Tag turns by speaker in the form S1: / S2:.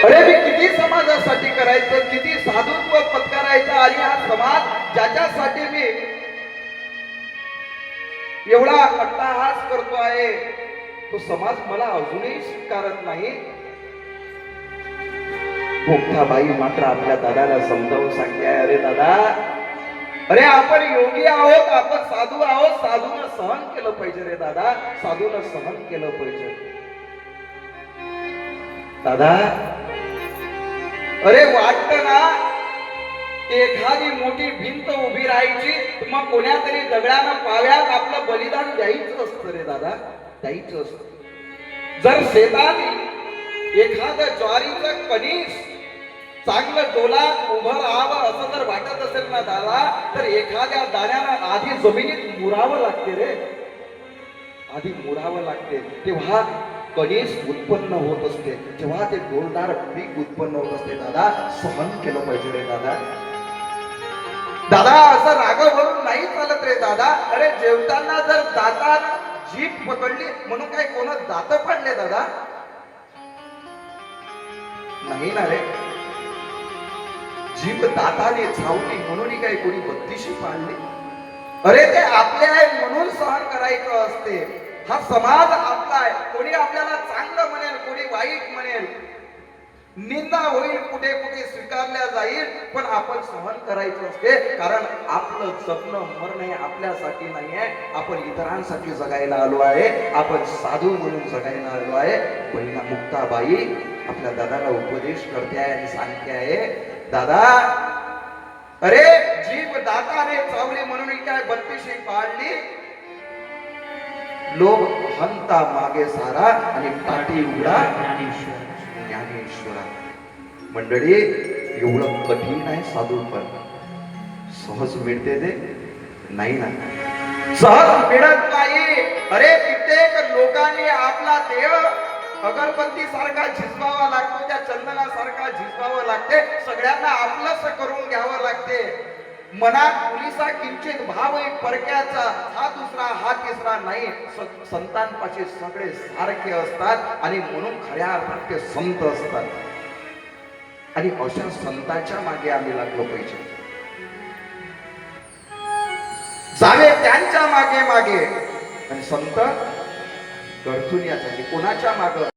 S1: अरे मी किती समाजासाठी करायचं, किती साधुत्व पत्करायचं, आणि हा समाज ज्याच्यासाठी मी एवढा अट्टहास करतो आहे तो समाज मला अजूनही स्वीकारत नाही. बाई मात्र आपल्या दादाला समजावून सांगते, अरे दादा, अरे आपण योगी आहोत, आपण साधू आहोत, साधून सहन केलं पाहिजे रे दादा, साधून सहन केलं पाहिजे दादा. अरे वाटत ना एखादी मोठी भिंत उभी राहायची, मग कोण्या तरी दगडानं पाव्यात आपलं बलिदान द्यायचं असतं रे दादा, द्यायचं असतं. जर शेतात एखादं ज्वारीचं कणीस चांगलं डोलात उभं राहावं असं जर वाटत असेल ना दादा, तर एखाद्या दाण्यानं आधी जमिनीत मुरावं लागते रे, आधी मुरावं लागते, तेव्हा कणीस उत्पन्न होत असते, तेव्हा ते डोलदार पीक उत्पन्न होत असते. दादा सहन केलं पाहिजे रे दादा. दादा असं रागावरून नाही चालत रे दादा. अरे जेवताना जर दातात जीभ पकडली म्हणून काय कोण दात पडले दादा? नाही ना रे. जीभ दाताने चावली म्हणून काय कोणी बत्तीशी पाळली? अरे ते आपले आहे म्हणून सहन करायचं असते. हा समाज आपला आहे. कोणी आपल्याला चांगलं म्हणेल, कोणी वाईट म्हणेल, निंदा होईल, कुठे कुठे स्वीकारल्या जाईल, पण आपण सहन करायचं असते. कारण आपलं जगणं मरण हे आपल्यासाठी नाही आहे, आपण इतरांसाठी जगायला आलो आहे, आपण साधू म्हणून जगायला आलो आहे. बहिणा मुक्ताबाई आपल्या दादाला उपदेश करते आहे आणि सांगते आहे, दादा, अरे जीभ दाताने चावली म्हणून काय बत्तीशी पाडली? लोक हंता मागे सारा आणि पाठी उघडा ज्ञानेश्वरा. मंडळी, एवढं कठीण आहे साधूपण? सहज मिळते ते नाही ना, सहज मिळत नाही. अरे कित्येक लोकांनी आपला देव अगरबत्ती सारखा झिजवावा लागतो, त्या चंदनासारखा झिजवावं लागते, सगळ्यांना आपलंच करून घ्यावं लागते. मनात मुलीचा किंचित भाव एक परक्याचा, हा दुसरा हा तिसरा नाही. संतांपाशी सगळे सारखे असतात आणि म्हणून खऱ्या अर्थात ते संत असतात. आणि अशा संतांच्या मागे आम्ही लागलो पाहिजे, जावे त्यांच्या मागे मागे. आणि संत गरजून यासाठी कोणाच्या मागे